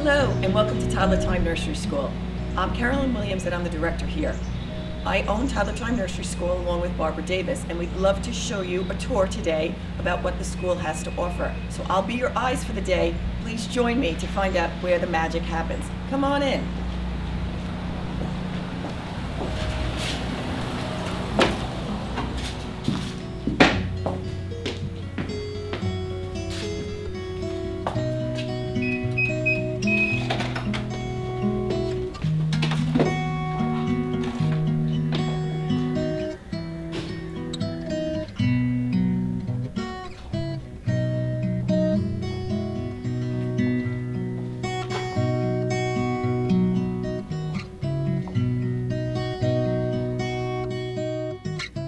Hello and welcome to Toddlertime Nursery School. I'm Carolyn Williams and I'm the director here. I own Toddlertime Nursery School along with Barbara Davis, and we'd love to show you a tour today about what the school has to offer. So I'll be your eyes for the day. Please join me to find out where the magic happens. Come on in.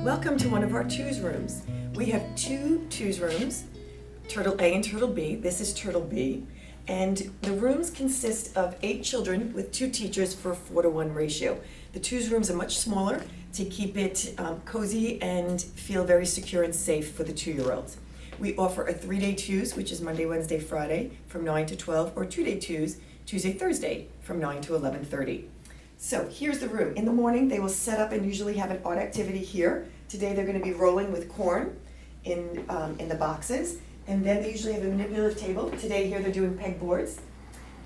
Welcome to one of our twos rooms. We have two twos rooms, Turtle A and Turtle B. This is Turtle B. And the rooms consist of 8 children with 2 teachers for a 4-to-1 ratio. The twos rooms are much smaller to keep it cozy and feel very secure and safe for the 2-year-olds. We offer a 3-day twos, which is Monday, Wednesday, Friday from 9 to 12, or 2-day twos, Tuesday, Thursday from 9 to 11:30. So here's the room. In the morning, they will set up and usually have an art activity here. Today they're going to be rolling with corn in the boxes, and then they usually have a manipulative table. Today here they're doing pegboards.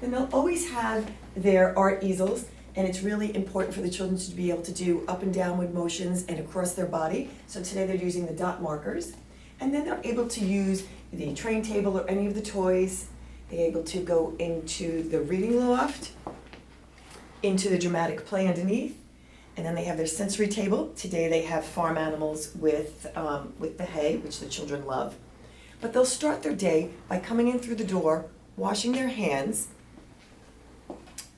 Then they'll always have their art easels, and it's really important for the children to be able to do up and downward motions and across their body. So today they're using the dot markers, and then they're able to use the train table or any of the toys. They're able to go into the reading loft, into the dramatic play underneath, and then they have their sensory table. Today they have farm animals with the hay, which the children love. But they'll start their day by coming in through the door, washing their hands,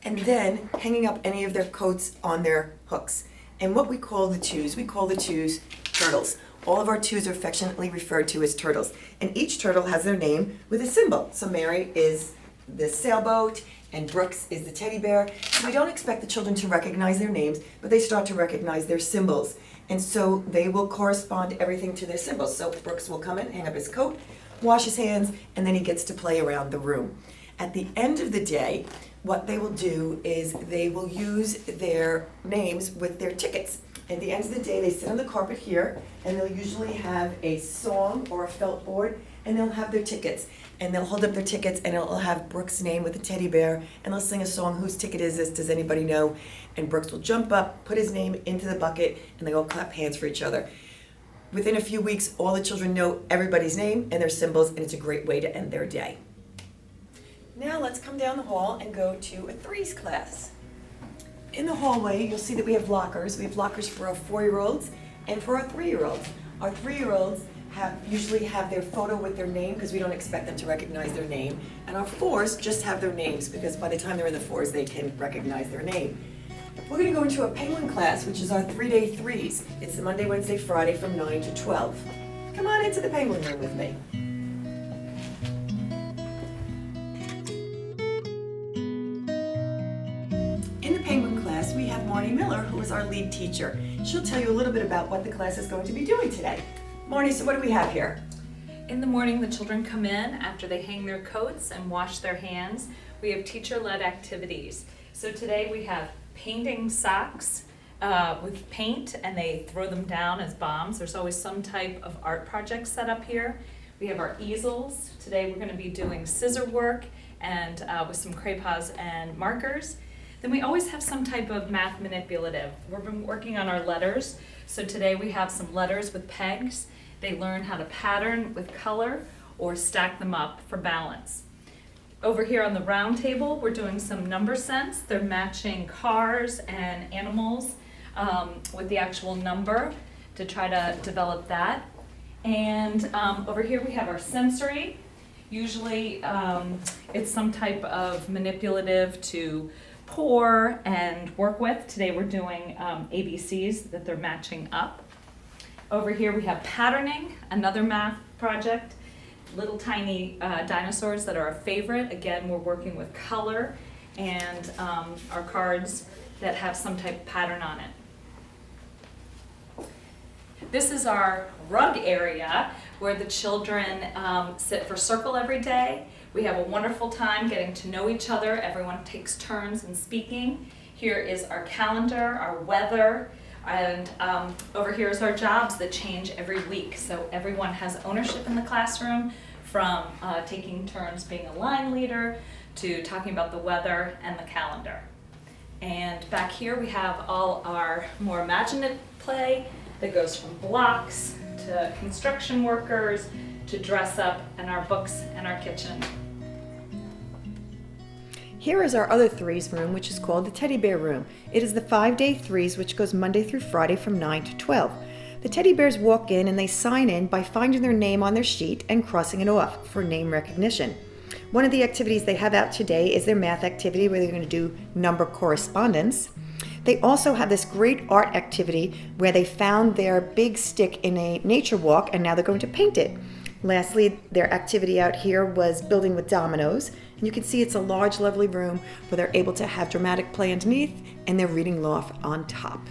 and then hanging up any of their coats on their hooks. And what we call the twos turtles. All of our twos are affectionately referred to as turtles. And each turtle has their name with a symbol. So Mary is the sailboat, and Brooks is the teddy bear. So we don't expect the children to recognize their names, but they start to recognize their symbols. And so they will correspond everything to their symbols. So Brooks will come in, hang up his coat, wash his hands, and then he gets to play around the room. At the end of the day, what they will do is they will use their names with their tickets. At the end of the day, they sit on the carpet here, and they'll usually have a song or a felt board, and they'll have their tickets. And they'll hold up their tickets, and it'll have Brooks' name with a teddy bear, and they'll sing a song, "Whose ticket is this? Does anybody know?" And Brooks will jump up, put his name into the bucket, and they all clap hands for each other. Within a few weeks, all the children know everybody's name and their symbols, and it's a great way to end their day. Now let's come down the hall and go to a threes class. In the hallway, you'll see that we have lockers. We have lockers for our 4-year-olds and for our 3-year-olds. Our 3-year-olds usually have their photo with their name because we don't expect them to recognize their name. And our 4s just have their names because by the time they're in the 4s, they can recognize their name. We're going to go into a penguin class, which is our 3-day threes. It's the Monday, Wednesday, Friday from 9 to 12. Come on into the penguin room with me. In the penguin class, we have Marnie Miller, who is our lead teacher. She'll tell you a little bit about what the class is going to be doing today. Marnie, so what do we have here? In the morning, the children come in after they hang their coats and wash their hands. We have teacher-led activities. So today we have painting socks with paint, and they throw them down as bombs. There's always some type of art project set up here. We have our easels. Today we're going to be doing scissor work and with some crayons and markers. Then we always have some type of math manipulative. We've been working on our letters. So today we have some letters with pegs. They learn how to pattern with color or stack them up for balance. Over here on the round table, we're doing some number sense. They're matching cars and animals with the actual number to try to develop that. And over here we have our sensory. Usually it's some type of manipulative to pour and work with. Today we're doing ABCs that they're matching up. Over here we have patterning, another math project. Little tiny dinosaurs that are a favorite. Again, we're working with color and our cards that have some type of pattern on it. This is our rug area where the children sit for circle every day. We have a wonderful time getting to know each other. Everyone takes turns in speaking. Here is our calendar, our weather, and over here is our jobs that change every week. So everyone has ownership in the classroom, from taking turns being a line leader to talking about the weather and the calendar. And back here we have all our more imaginative play that goes from blocks to construction workers to dress up, and our books and our kitchen. Here is our other threes room, which is called the Teddy Bear Room. It is the 5-day threes, which goes Monday through Friday from 9 to 12. The teddy bears walk in and they sign in by finding their name on their sheet and crossing it off for name recognition. One of the activities they have out today is their math activity, where they're going to do number correspondence. They also have this great art activity where they found their big stick in a nature walk and now they're going to paint it. Lastly, their activity out here was building with dominoes. And you can see it's a large, lovely room where they're able to have dramatic play underneath and their reading loft on top.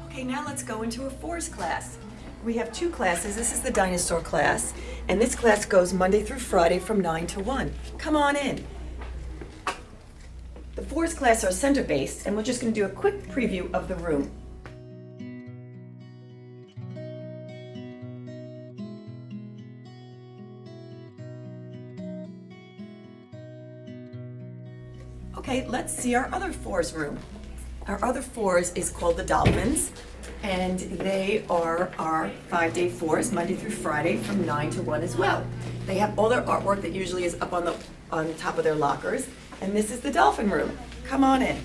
Okay, now let's go into a fours class. We have two classes. This is the dinosaur class, and this class goes Monday through Friday from 9 to 1. Come on in. The fours class are center-based, and we're just going to do a quick preview of the room. Okay, let's see our other fours room. Our other fours is called the Dolphins, and they are our 5-day fours, Monday through Friday from 9 to 1 as well. They have all their artwork that usually is up on top of their lockers, and this is the Dolphin room. Come on in.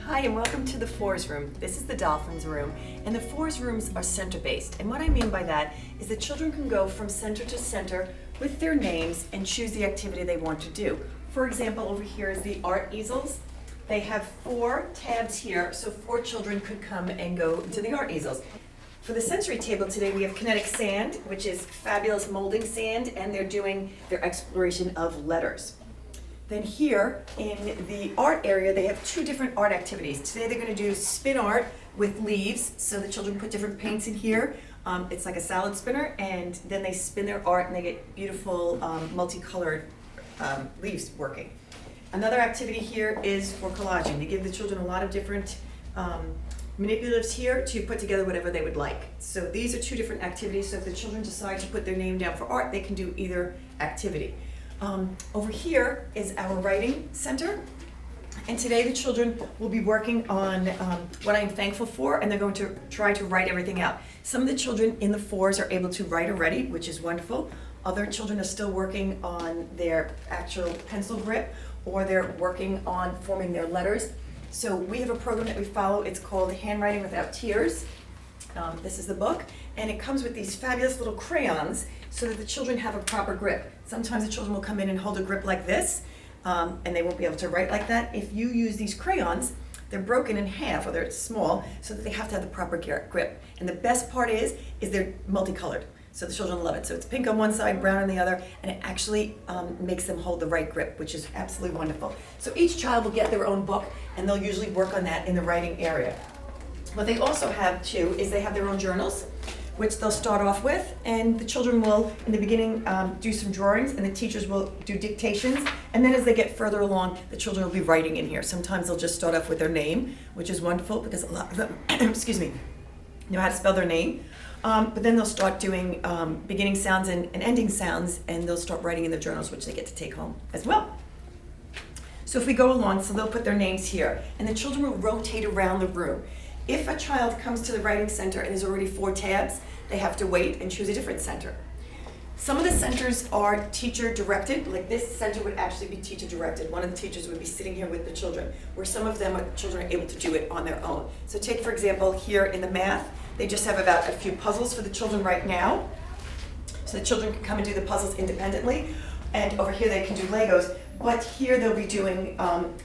Hi, and welcome to the fours room. This is the Dolphins room, and the fours rooms are center-based. And what I mean by that is that children can go from center to center with their names and choose the activity they want to do. For example, over here is the art easels. They have 4 tabs here, so 4 children could come and go to the art easels. For the sensory table today, we have kinetic sand, which is fabulous molding sand, and they're doing their exploration of letters. Then here in the art area, they have 2 different art activities. Today they're going to do spin art with leaves, so the children put different paints in here. It's like a salad spinner, and then they spin their art and they get beautiful multicolored leaves working. Another activity here is for collaging. They give the children a lot of different manipulatives here to put together whatever they would like. So these are 2 different activities, so if the children decide to put their name down for art, they can do either activity. Over here is our writing center, and today the children will be working on what I'm thankful for, and they're going to try to write everything out. Some of the children in the fours are able to write already, which is wonderful. Other children are still working on their actual pencil grip, or they're working on forming their letters. So we have a program that we follow. It's called Handwriting Without Tears. This is the book, and it comes with these fabulous little crayons so that the children have a proper grip. Sometimes the children will come in and hold a grip like this, and they won't be able to write like that. If you use these crayons, they're broken in half, or they're small, so that they have to have the proper grip. And the best part is they're multicolored, so the children love it. So it's pink on one side, brown on the other, and it actually makes them hold the right grip, which is absolutely wonderful. So each child will get their own book, and they'll usually work on that in the writing area. What they also have too is they have their own journals, which they'll start off with, and the children will, in the beginning, do some drawings, and the teachers will do dictations, and then as they get further along, the children will be writing in here. Sometimes they'll just start off with their name, which is wonderful because a lot of them, excuse me, know how to spell their name, but then they'll start doing beginning sounds and ending sounds, and they'll start writing in the journals, which they get to take home as well. So if we go along, so they'll put their names here, and the children will rotate around the room. If a child comes to the writing center and there's already 4 tabs, they have to wait and choose a different center. Some of the centers are teacher directed, like this center would actually be teacher directed. One of the teachers would be sitting here with the children, where some of them, children are able to do it on their own. So take, for example, here in the math, they just have about a few puzzles for the children right now. So the children can come and do the puzzles independently. And over here they can do Legos, but here they'll be doing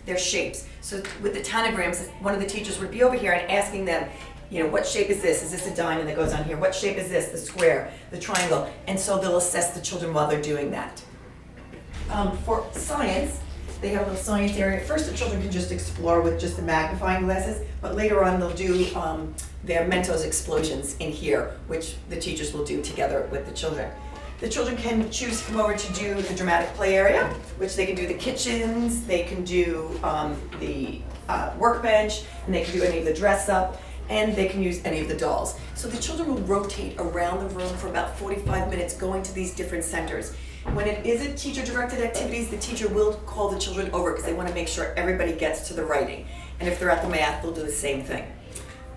their shapes. So with the tanagrams, one of the teachers would be over here and asking them, you know, what shape is this? Is this a diamond that goes on here? What shape is this? The square, the triangle. And so they'll assess the children while they're doing that. For science, they have a little science area. First, the children can just explore with just the magnifying glasses, but later on they'll do their Mentos explosions in here, which the teachers will do together with the children. The children can choose to come over to do the dramatic play area, which they can do the kitchens, they can do the workbench, and they can do any of the dress up, and they can use any of the dolls. So the children will rotate around the room for about 45 minutes going to these different centers. When it isn't teacher-directed activities, the teacher will call the children over because they want to make sure everybody gets to the writing. And if they're at the math, they'll do the same thing.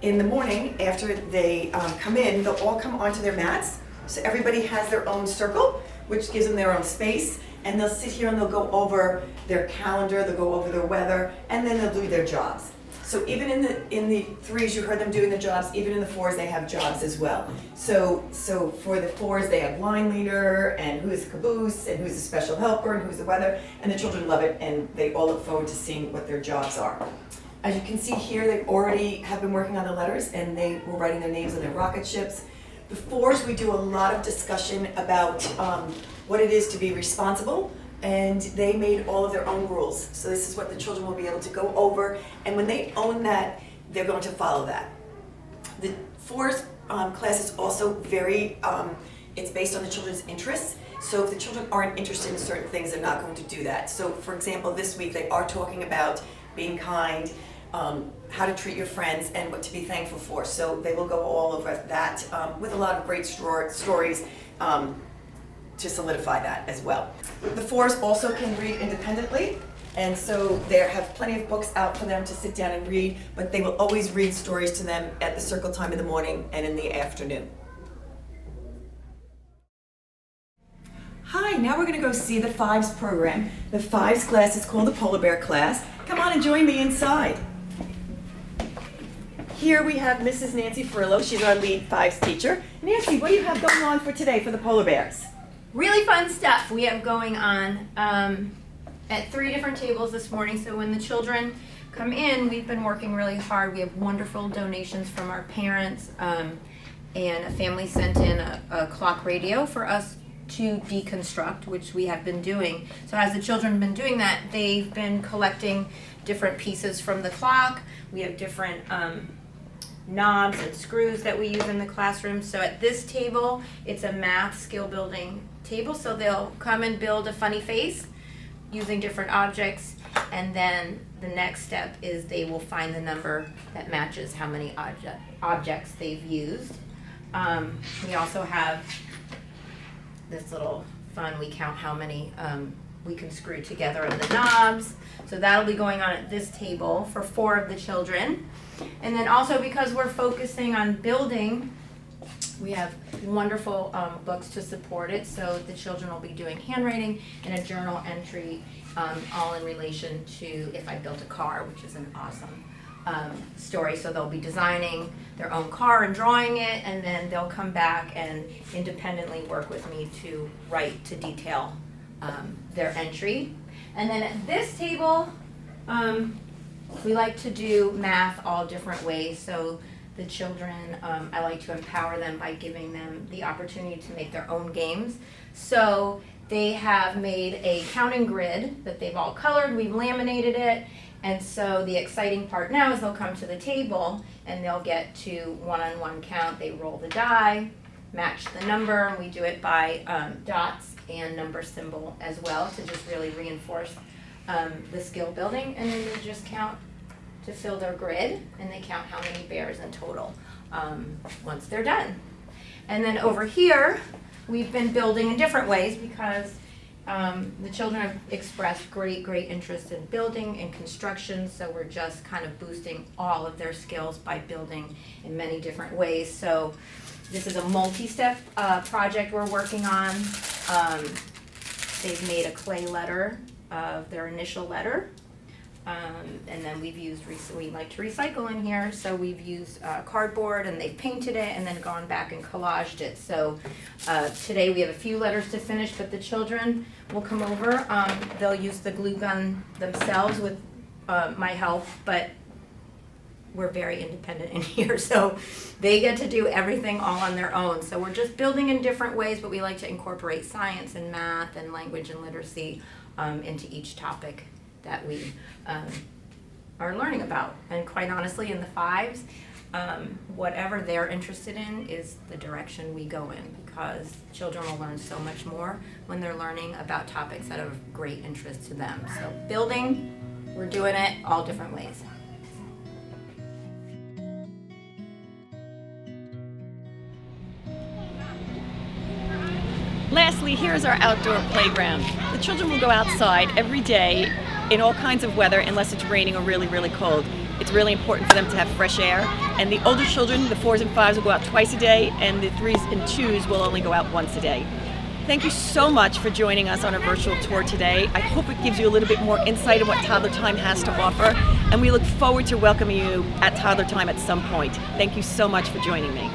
In the morning, after they come in, they'll all come onto their mats. So everybody has their own circle, which gives them their own space. And they'll sit here and they'll go over their calendar, they'll go over their weather, and then they'll do their jobs. So even in the threes, you heard them doing the jobs. Even in the fours, they have jobs as well. So for the fours, they have line leader and who's the caboose and who's the special helper and who's the weather. And the children love it, and they all look forward to seeing what their jobs are. As you can see here, they already have been working on the letters, and they were writing their names on their rocket ships. The fours, we do a lot of discussion about what it is to be responsible. And they made all of their own rules. So this is what the children will be able to go over. And when they own that, they're going to follow that. The fours class is also very, it's based on the children's interests. So if the children aren't interested in certain things, they're not going to do that. So for example, this week they are talking about being kind, how to treat your friends, and what to be thankful for. So they will go all over that with a lot of great stories to solidify that as well. The fours also can read independently, and so they have plenty of books out for them to sit down and read, but they will always read stories to them at the circle time in the morning and in the afternoon. Hi, now we're going to go see the fives program. The fives class is called the Polar Bear class. Come on and join me inside. Here we have Mrs. Nancy Frillo. She's our lead fives teacher. Nancy, what do you have going on for today for the Polar Bears? Really fun stuff we have going on at 3 different tables this morning. So when the children come in, we've been working really hard. We have wonderful donations from our parents, and a family sent in a clock radio for us to deconstruct, which we have been doing. So as the children have been doing that, they've been collecting different pieces from the clock. We have different knobs and screws that we use in the classroom. So at this table, it's a math skill building table. So they'll come and build a funny face using different objects, and then the next step is they will find the number that matches how many objects they've used. We also have this little fun, we count how many we can screw together of the knobs. So that'll be going on at this table for 4 of the children. And then also, because we're focusing on building, we have wonderful books to support it. So the children will be doing handwriting and a journal entry, all in relation to If I Built a Car, which is an awesome story. So they'll be designing their own car and drawing it, and then they'll come back and independently work with me to write to detail their entry. And then at this table, we like to do math all different ways. So the children, I like to empower them by giving them the opportunity to make their own games. So they have made a counting grid that they've all colored. We've laminated it. And so the exciting part now is they'll come to the table and they'll get to one-on-one count. They roll the die, match the number, and we do it by dots and number symbol as well to just really reinforce the skill building. And then they just count to fill their grid, and they count how many bears in total once they're done. And then over here, we've been building in different ways because the children have expressed great interest in building and construction, so we're just kind of boosting all of their skills by building in many different ways. So this is a multi-step project we're working on. They've made a clay letter of their initial letter, and then we've used, we like to recycle in here, so we've used cardboard, and they've painted it and then gone back and collaged it. So today we have a few letters to finish, but the children will come over. They'll use the glue gun themselves with my help, but we're very independent in here, so they get to do everything all on their own. So we're just building in different ways, but we like to incorporate science and math and language and literacy into each topic that we are learning about. And quite honestly, in the 5s, whatever they're interested in is the direction we go in, because children will learn so much more when they're learning about topics that are of great interest to them. So building, we're doing it all different ways. Lastly, here's our outdoor playground. The children will go outside every day in all kinds of weather unless it's raining or really, really cold. It's really important for them to have fresh air. And the older children, the 4s and 5s, will go out twice a day, and the 3s and 2s will only go out once a day. Thank you so much for joining us on our virtual tour today. I hope it gives you a little bit more insight on what Toddlertime has to offer, and we look forward to welcoming you at Toddlertime at some point. Thank you so much for joining me.